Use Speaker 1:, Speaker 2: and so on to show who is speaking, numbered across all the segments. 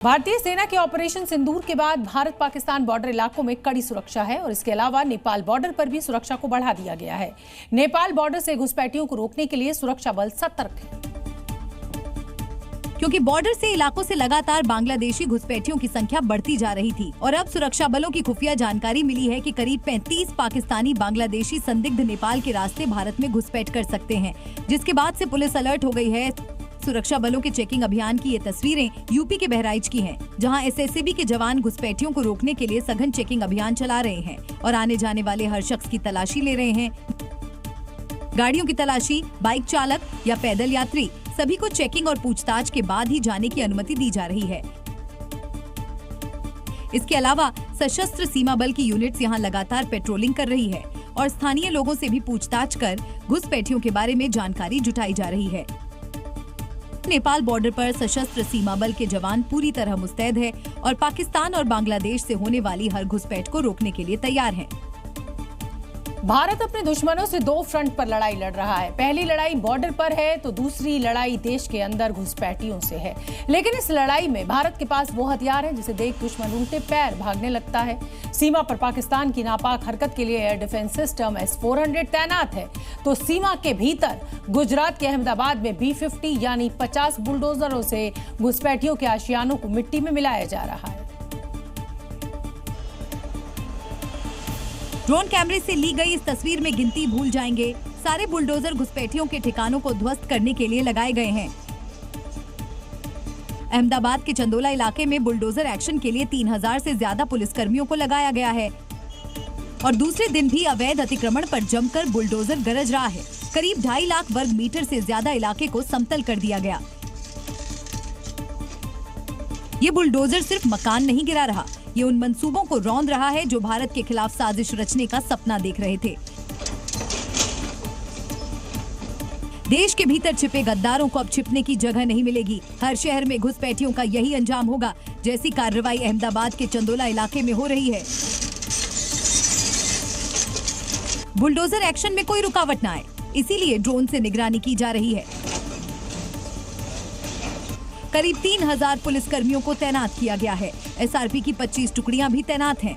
Speaker 1: भारतीय सेना के ऑपरेशन सिंदूर के बाद भारत पाकिस्तान बॉर्डर इलाकों में कड़ी सुरक्षा है और इसके अलावा नेपाल बॉर्डर पर भी सुरक्षा को बढ़ा दिया गया है। नेपाल बॉर्डर से घुसपैठियों को रोकने के लिए सुरक्षा बल सतर्क है,
Speaker 2: क्योंकि बॉर्डर से इलाकों से लगातार बांग्लादेशी घुसपैठियों की संख्या बढ़ती जा रही थी और अब सुरक्षा बलों की खुफिया जानकारी मिली है कि करीब 35 पाकिस्तानी बांग्लादेशी संदिग्ध नेपाल के रास्ते भारत में घुसपैठ कर सकते हैं, जिसके बाद से पुलिस अलर्ट हो गई है। सुरक्षा बलों के चेकिंग अभियान की ये तस्वीरें यूपी के बहराइच की हैं, जहां एसएसबी के जवान घुसपैठियों को रोकने के लिए सघन चेकिंग अभियान चला रहे हैं और आने जाने वाले हर शख्स की तलाशी ले रहे हैं। गाड़ियों की तलाशी, बाइक चालक या पैदल यात्री, सभी को चेकिंग और पूछताछ के बाद ही जाने की अनुमति दी जा रही है। इसके अलावा सशस्त्र सीमा बल की यूनिट्स यहां लगातार पेट्रोलिंग कर रही है और स्थानीय लोगों से भी पूछताछ कर घुसपैठियों के बारे में जानकारी जुटाई जा रही है। नेपाल बॉर्डर पर सशस्त्र सीमा बल के जवान पूरी तरह मुस्तैद है और पाकिस्तान और बांग्लादेश से होने वाली हर घुसपैठ को रोकने के लिए तैयार है।
Speaker 1: भारत अपने दुश्मनों से दो फ्रंट पर लड़ाई लड़ रहा है। पहली लड़ाई बॉर्डर पर है तो दूसरी लड़ाई देश के अंदर घुसपैठियों से है। लेकिन इस लड़ाई में भारत के पास वो हथियार है जिसे देख दुश्मन उल्टे पैर भागने लगता है। सीमा पर पाकिस्तान की नापाक हरकत के लिए एयर डिफेंस सिस्टम S-400 तैनात है, तो सीमा के भीतर गुजरात के अहमदाबाद में B-50 यानी 50 बुलडोजरों से घुसपैठियों के आशियानों को मिट्टी में मिलाया जा रहा है।
Speaker 2: ड्रोन कैमरे से ली गई इस तस्वीर में गिनती भूल जाएंगे। सारे बुलडोजर घुसपैठियों के ठिकानों को ध्वस्त करने के लिए लगाए गए हैं। अहमदाबाद के चंदोला इलाके में बुलडोजर एक्शन के लिए 3000 से ज्यादा पुलिसकर्मियों को लगाया गया है और दूसरे दिन भी अवैध अतिक्रमण पर जमकर बुलडोजर गरज रहा है। करीब 2.5 लाख वर्ग मीटर से ज्यादा इलाके को समतल कर दिया गया। ये बुलडोजर सिर्फ मकान नहीं गिरा रहा, ये उन मंसूबों को रौंद रहा है जो भारत के खिलाफ साजिश रचने का सपना देख रहे थे। देश के भीतर छिपे गद्दारों को अब छिपने की जगह नहीं मिलेगी। हर शहर में घुसपैठियों का यही अंजाम होगा, जैसी कार्रवाई अहमदाबाद के चंदोला इलाके में हो रही है। बुलडोजर एक्शन में कोई रुकावट न आए, इसीलिए ड्रोन से निगरानी की जा रही है। करीब 3000 पुलिसकर्मियों को तैनात किया गया है। एसआरपी की 25 टुकड़ियां भी तैनात हैं।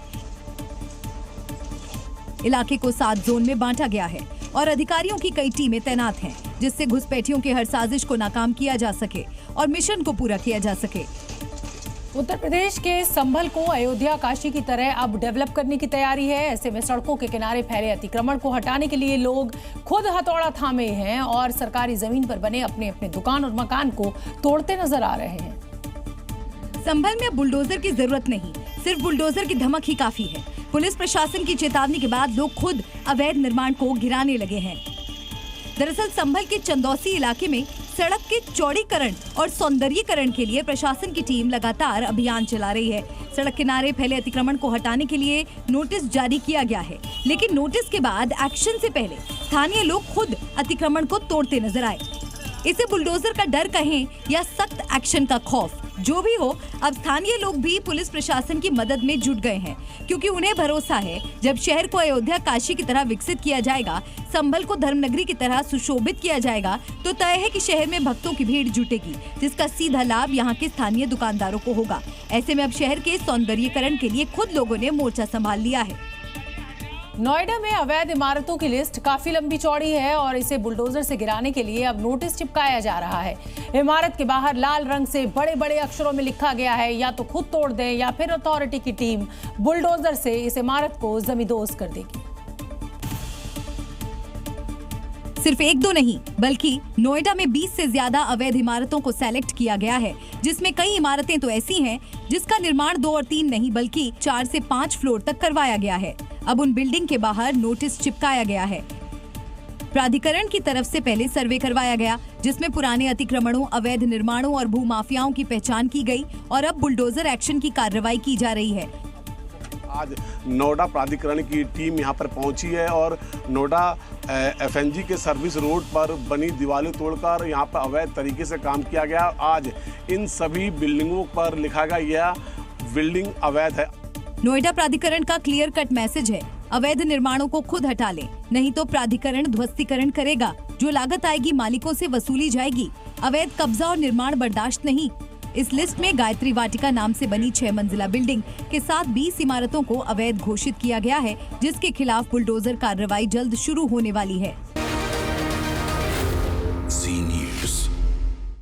Speaker 2: इलाके को 7 जोन में बांटा गया है और अधिकारियों की कई टीमें तैनात हैं, जिससे घुसपैठियों की हर साजिश को नाकाम किया जा सके और मिशन को पूरा किया जा सके।
Speaker 1: उत्तर प्रदेश के संभल को अयोध्या काशी की तरह अब डेवलप करने की तैयारी है। ऐसे में सड़कों के किनारे फैले अतिक्रमण को हटाने के लिए लोग खुद हथौड़ा थामे हैं और सरकारी जमीन पर बने अपने अपने दुकान और मकान को तोड़ते नजर आ रहे हैं।
Speaker 2: संभल में अब बुलडोजर की जरूरत नहीं, सिर्फ बुलडोजर की धमक ही काफी है। पुलिस प्रशासन की चेतावनी के बाद लोग खुद अवैध निर्माण को गिराने लगे हैं। दरअसल संभल के चंदौसी इलाके में सड़क के चौड़ीकरण और सौंदर्यीकरण के लिए प्रशासन की टीम लगातार अभियान चला रही है। सड़क किनारे फैले अतिक्रमण को हटाने के लिए नोटिस जारी किया गया है, लेकिन नोटिस के बाद एक्शन से पहले स्थानीय लोग खुद अतिक्रमण को तोड़ते नजर आए। इसे बुलडोजर का डर कहें या सख्त एक्शन का खौफ, जो भी हो, अब स्थानीय लोग भी पुलिस प्रशासन की मदद में जुट गए हैं, क्योंकि उन्हें भरोसा है जब शहर को अयोध्या काशी की तरह विकसित किया जाएगा, संभल को धर्मनगरी की तरह सुशोभित किया जाएगा, तो तय है कि शहर में भक्तों की भीड़ जुटेगी, जिसका सीधा लाभ यहाँ के स्थानीय दुकानदारों को होगा। ऐसे में अब शहर के सौंदर्यीकरण के लिए खुद लोगों ने मोर्चा संभाल लिया है।
Speaker 1: नोएडा में अवैध इमारतों की लिस्ट काफी लंबी चौड़ी है और इसे बुलडोजर से गिराने के लिए अब नोटिस चिपकाया जा रहा है। इमारत के बाहर लाल रंग से बड़े बड़े अक्षरों में लिखा गया है, या तो खुद तोड़ दें या फिर अथॉरिटी की टीम बुलडोजर से इस इमारत को जमींदोज कर देगी।
Speaker 2: सिर्फ 1-2 नहीं, बल्कि नोएडा में 20 से ज्यादा अवैध इमारतों को सेलेक्ट किया गया है, जिसमें कई इमारतें तो ऐसी हैं जिसका निर्माण 2 और 3 नहीं बल्कि 4 से 5 फ्लोर तक करवाया गया है। अब उन बिल्डिंग के बाहर नोटिस चिपकाया गया है। प्राधिकरण की तरफ से पहले सर्वे करवाया गया, जिसमें पुराने अतिक्रमणों, अवैध निर्माणों और भूमाफियाओं की पहचान की गई और अब बुलडोजर एक्शन की कार्रवाई की जा रही है।
Speaker 3: आज नोएडा प्राधिकरण की टीम यहां पर पहुंची है और नोएडा FNG के सर्विस रोड पर बनी दीवारें तोड़कर यहां पर अवैध तरीके से काम किया गया। आज इन सभी बिल्डिंगों पर लिखा गया यह बिल्डिंग अवैध है।
Speaker 2: नोएडा प्राधिकरण का क्लियर कट मैसेज है, अवैध निर्माणों को खुद हटा लें, नहीं तो प्राधिकरण ध्वस्तीकरण करेगा। जो लागत आएगी मालिकों से वसूली जाएगी। अवैध कब्जा और निर्माण बर्दाश्त नहीं। इस लिस्ट में गायत्री वाटिका नाम से बनी 6 मंजिला बिल्डिंग के साथ 20 इमारतों को अवैध घोषित किया गया है, जिसके खिलाफ बुलडोजर कार्रवाई जल्द शुरू होने वाली है।